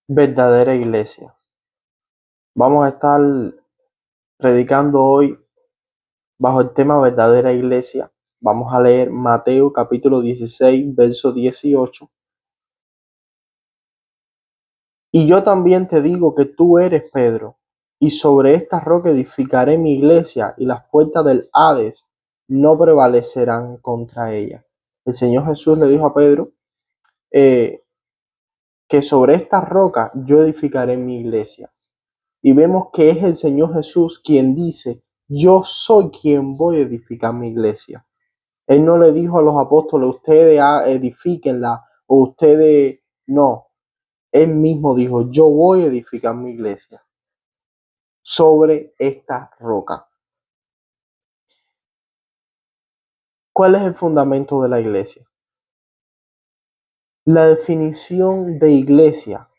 Verdadera iglesia. Vamos a estar predicando hoy bajo el tema verdadera iglesia. Vamos a leer Mateo capítulo 16, verso 18. Y yo también te digo que tú eres Pedro, y sobre esta roca edificaré mi iglesia, y las puertas del Hades no prevalecerán contra ella. El Señor Jesús le dijo a Pedro que sobre esta roca yo edificaré mi iglesia. Y vemos que es el Señor Jesús quien dice: yo soy quien voy a edificar mi iglesia. Él no le dijo a los apóstoles: ustedes edifíquenla, o ustedes no. Él mismo dijo: yo voy a edificar mi iglesia sobre esta roca. ¿Cuál es el fundamento de la iglesia? La definición de iglesia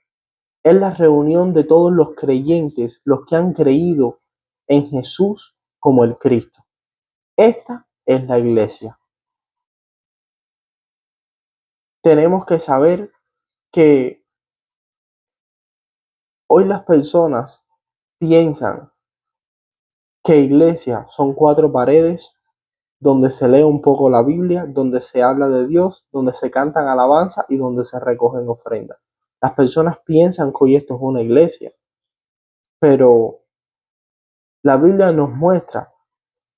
es la reunión de todos los creyentes, los que han creído en Jesús como el Cristo. Esta es la iglesia. Tenemos que saber que hoy las personas piensan que iglesia son 4 paredes donde se lee un poco la Biblia, donde se habla de Dios, donde se cantan alabanzas y donde se recogen ofrendas. Las personas piensan que hoy esto es una iglesia, pero la Biblia nos muestra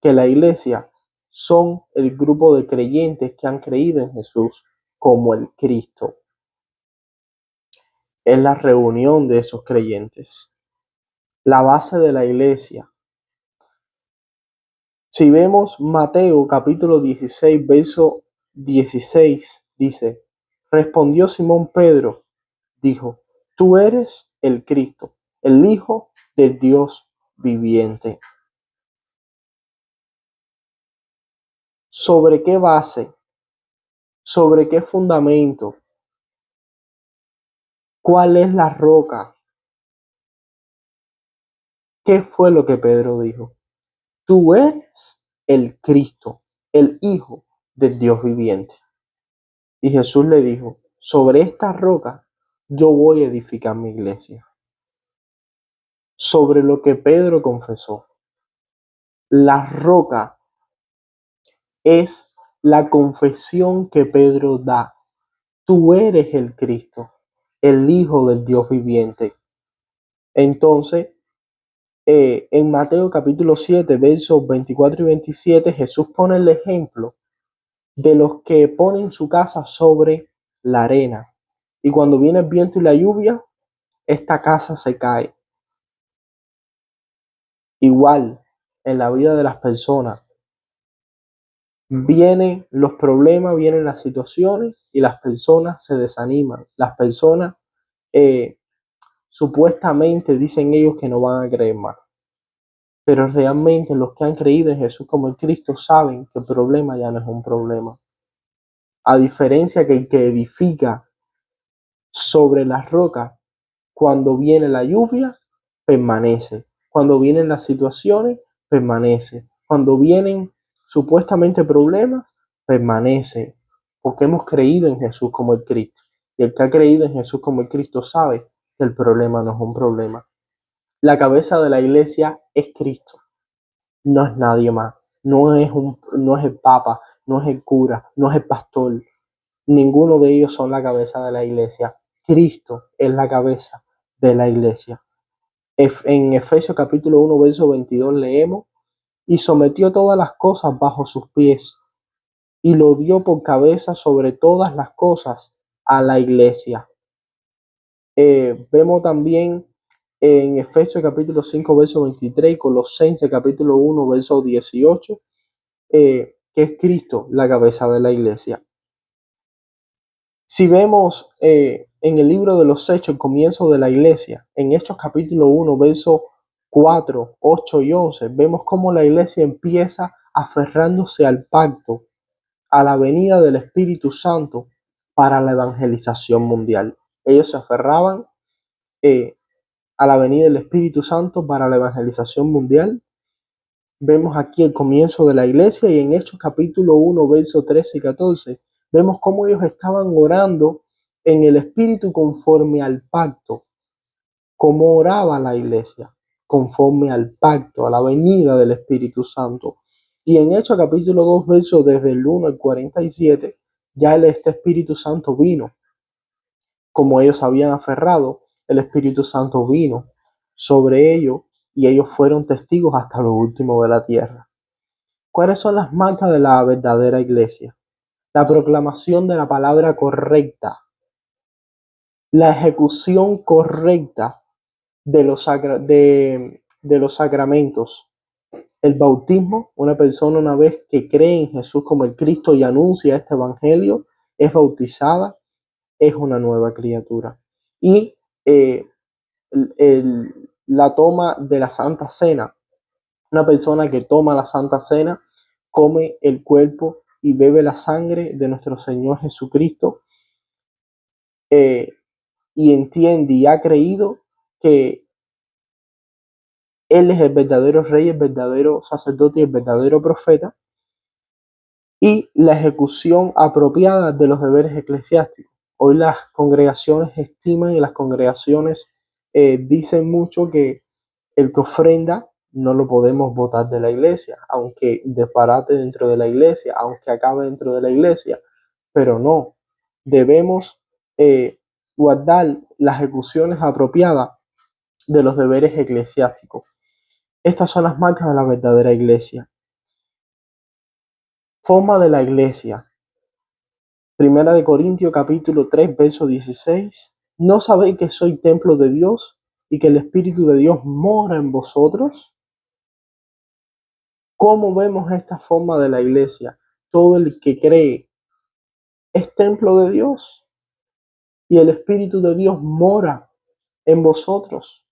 que la iglesia son el grupo de creyentes que han creído en Jesús como el Cristo. Es la reunión de esos creyentes. La base de la iglesia. Si vemos Mateo capítulo 16, verso 16, dice: respondió Simón Pedro, dijo: tú eres el Cristo, el Hijo del Dios viviente. ¿Sobre qué base? ¿Sobre qué fundamento? ¿Cuál es la roca? ¿Qué fue lo que Pedro dijo? Tú eres el Cristo, el Hijo del Dios viviente. Y Jesús le dijo: sobre esta roca yo voy a edificar mi iglesia. Sobre lo que Pedro confesó. La roca es la confesión que Pedro da. Tú eres el Cristo, el Hijo del Dios viviente. Entonces, en Mateo capítulo 7, versos 24 y 27, Jesús pone el ejemplo de los que ponen su casa sobre la arena. Y cuando viene el viento y la lluvia, esta casa se cae. Igual, en la vida de las personas, vienen los problemas, vienen las situaciones y las personas se desaniman. Las personas supuestamente dicen ellos que no van a creer más. Pero realmente los que han creído en Jesús como el Cristo saben que el problema ya no es un problema. A diferencia que el que edifica sobre las rocas, cuando viene la lluvia, permanece. Cuando vienen las situaciones, permanece. Cuando vienen supuestamente problemas, permanece. Porque hemos creído en Jesús como el Cristo. Y el que ha creído en Jesús como el Cristo sabe que el problema no es un problema. La cabeza de la iglesia es Cristo. No es nadie más. No es el Papa, no es el cura, no es el pastor. Ninguno de ellos son la cabeza de la iglesia. Cristo es la cabeza de la iglesia. En Efesios capítulo 1, verso 22 leemos: y sometió todas las cosas bajo sus pies, y lo dio por cabeza sobre todas las cosas a la iglesia. Vemos también en Efesios capítulo 5, verso 23, y Colosenses capítulo 1, verso 18, que es Cristo la cabeza de la iglesia. Si vemos en el libro de los Hechos, el comienzo de la iglesia, en Hechos capítulo 1, versos 4, 8 y 11, vemos cómo la iglesia empieza aferrándose al pacto, a la venida del Espíritu Santo para la evangelización mundial. Ellos se aferraban a la venida del Espíritu Santo para la evangelización mundial. Vemos aquí el comienzo de la iglesia, y en Hechos capítulo 1, versos 13 y 14, vemos cómo ellos estaban orando en el Espíritu conforme al pacto, cómo oraba la iglesia, conforme al pacto, a la venida del Espíritu Santo. Y en Hechos capítulo 2, versos desde el 1 al 47, ya este Espíritu Santo vino. Como ellos habían aferrado, el Espíritu Santo vino sobre ellos y ellos fueron testigos hasta lo último de la tierra. ¿Cuáles son las marcas de la verdadera iglesia? La proclamación de la palabra correcta, la ejecución correcta de los sacramentos. El bautismo, una persona una vez que cree en Jesús como el Cristo y anuncia este evangelio, es bautizada, es una nueva criatura. Y eh, la toma de la Santa Cena. Una persona que toma la Santa Cena, come el cuerpo y bebe la sangre de nuestro Señor Jesucristo, y entiende y ha creído que Él es el verdadero rey, el verdadero sacerdote y el verdadero profeta, y la ejecución apropiada de los deberes eclesiásticos. Hoy las congregaciones estiman y las congregaciones dicen mucho que el que ofrenda no lo podemos votar de la iglesia, aunque disparate dentro de la iglesia, aunque acabe dentro de la iglesia, pero no, debemos guardar las ejecuciones apropiadas de los deberes eclesiásticos. Estas son las marcas de la verdadera iglesia. Forma de la iglesia. Primera de Corintios capítulo 3, verso 16. ¿No sabéis que soy templo de Dios y que el Espíritu de Dios mora en vosotros? ¿Cómo vemos esta forma de la iglesia? Todo el que cree es templo de Dios y el Espíritu de Dios mora en vosotros.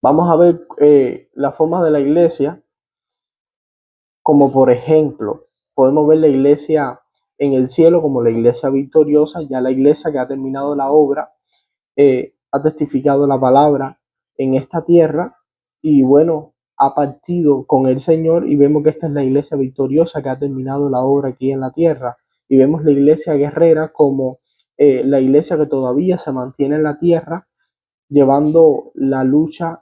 Vamos a ver la forma de la iglesia, como por ejemplo, podemos ver la iglesia en el cielo como la iglesia victoriosa, ya la iglesia que ha terminado la obra, ha testificado la palabra en esta tierra y bueno, ha partido con el Señor, y vemos que esta es la iglesia victoriosa que ha terminado la obra aquí en la tierra, y vemos la iglesia guerrera como la iglesia que todavía se mantiene en la tierra, llevando la lucha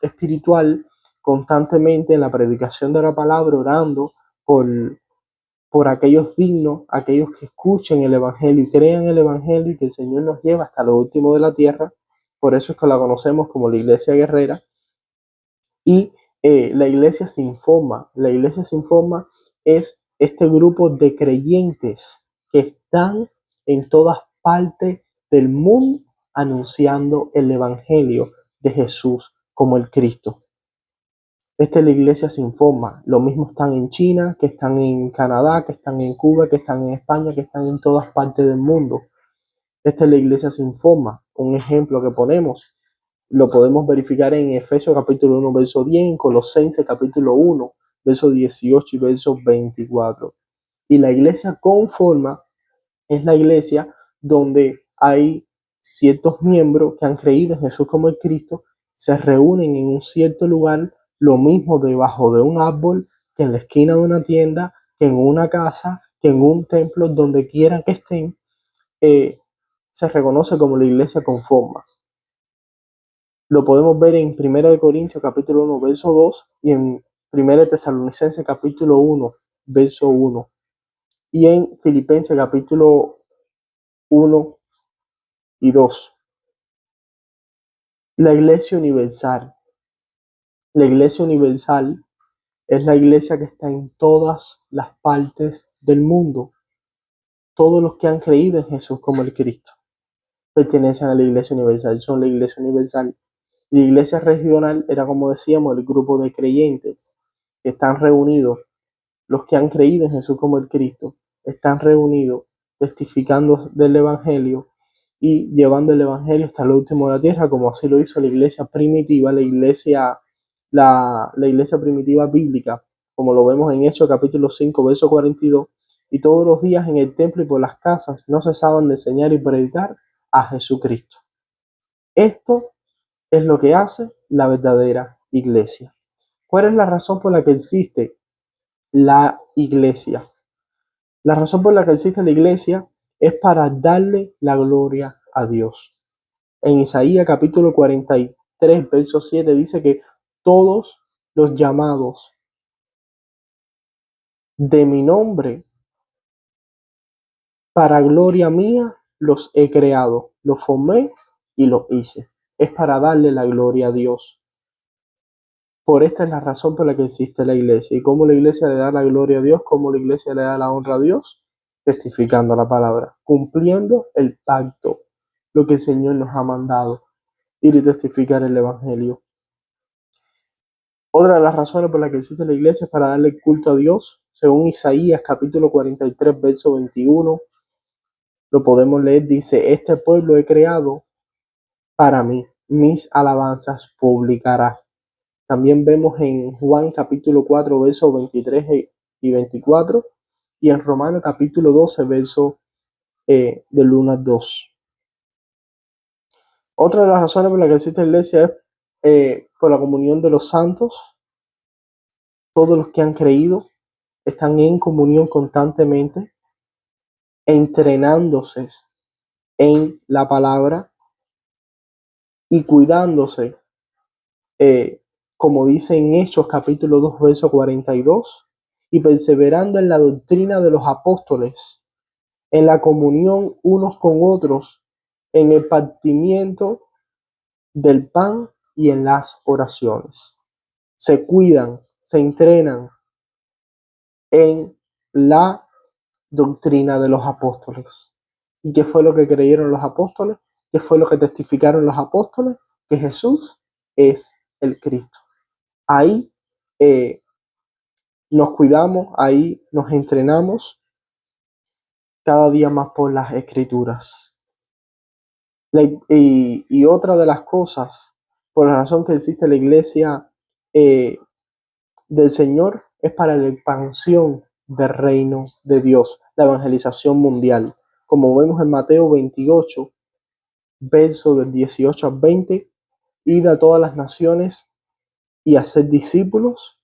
espiritual constantemente en la predicación de la palabra, orando por, por aquellos dignos, aquellos que escuchen el Evangelio y crean el Evangelio, y que el Señor nos lleva hasta lo último de la tierra. Por eso es que la conocemos como la iglesia guerrera. Y la iglesia sin forma. La iglesia sin forma es este grupo de creyentes que están en todas partes del mundo anunciando el Evangelio de Jesús como el Cristo. Esta es la iglesia sin forma. Lo mismo están en China, que están en Canadá, que están en Cuba, que están en España, que están en todas partes del mundo. Esta es la iglesia sin forma. Un ejemplo que ponemos lo podemos verificar en Efesios capítulo 1, verso 10, en Colosenses capítulo 1, verso 18 y verso 24. Y la iglesia con forma es la iglesia donde hay ciertos miembros que han creído en Jesús como el Cristo, se reúnen en un cierto lugar, lo mismo debajo de un árbol, que en la esquina de una tienda, que en una casa, que en un templo, donde quiera que estén, se reconoce como la iglesia con forma. Lo podemos ver en 1 Corintios capítulo 1, verso 2, y en 1 Tesalonicenses capítulo 1, verso 1, y en Filipenses capítulo 1 y 2. La iglesia universal. La iglesia universal es la iglesia que está en todas las partes del mundo. Todos los que han creído en Jesús como el Cristo pertenecen a la iglesia universal, son la iglesia universal. La iglesia regional era, como decíamos, el grupo de creyentes que están reunidos, los que han creído en Jesús como el Cristo, están reunidos testificando del Evangelio y llevando el Evangelio hasta el último de la tierra, como así lo hizo la iglesia primitiva, la iglesia primitiva bíblica, como lo vemos en Hechos capítulo 5, verso 42, y todos los días en el templo y por las casas no cesaban de enseñar y predicar a Jesucristo. Esto es lo que hace la verdadera iglesia. ¿Cuál es la razón por la que existe la iglesia? La razón por la que existe la iglesia es para darle la gloria a Dios. En Isaías capítulo 43, verso 7 dice que todos los llamados de mi nombre, para gloria mía, los he creado, los formé y los hice. Es para darle la gloria a Dios. Por esta es la razón por la que existe la iglesia. ¿Y cómo la iglesia le da la gloria a Dios? ¿Cómo la iglesia le da la honra a Dios? Testificando la palabra, cumpliendo el pacto, lo que el Señor nos ha mandado, ir y testificar el evangelio. Otra de las razones por las que existe la iglesia es para darle culto a Dios. Según Isaías capítulo 43, verso 21, lo podemos leer, dice: este pueblo he creado para mí, mis alabanzas publicará. También vemos en Juan capítulo 4, versos 23 y 24, y en Romanos capítulo 12, verso del 1 al 2. Otra de las razones por las que existe la iglesia es por la comunión de los santos. Todos los que han creído están en comunión constantemente, entrenándose en la palabra y cuidándose, como dice en Hechos capítulo 2, verso 42, y perseverando en la doctrina de los apóstoles, en la comunión unos con otros, en el partimiento del pan y en las oraciones. Se cuidan, se entrenan en la doctrina de los apóstoles. ¿Y qué fue lo que creyeron los apóstoles? ¿Qué fue lo que testificaron los apóstoles? Que Jesús es el Cristo. Ahí nos cuidamos, ahí nos entrenamos cada día más por las Escrituras. Y otra de las cosas, por la razón que existe la iglesia del Señor, es para la expansión del reino de Dios, la evangelización mundial. Como vemos en Mateo 28, versos del 18 al 20, id a todas las naciones y hacer discípulos.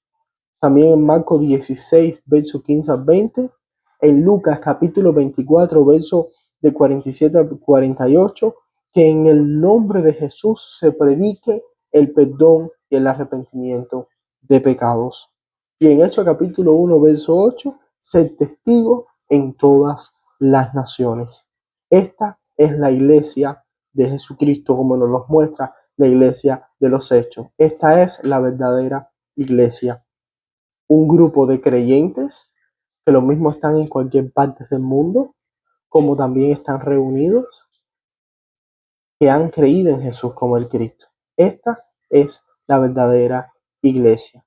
También en Marcos 16, versos 15 al 20. En Lucas capítulo 24, versos de 47 al 48, que en el nombre de Jesús se predique el perdón y el arrepentimiento de pecados. Y en Hechos capítulo 1, verso 8, ser testigo en todas las naciones. Esta es la iglesia de Jesucristo, como nos lo muestra la iglesia de los Hechos. Esta es la verdadera iglesia. Un grupo de creyentes que lo mismo están en cualquier parte del mundo, como también están reunidos, que han creído en Jesús como el Cristo. Esta es la verdadera iglesia.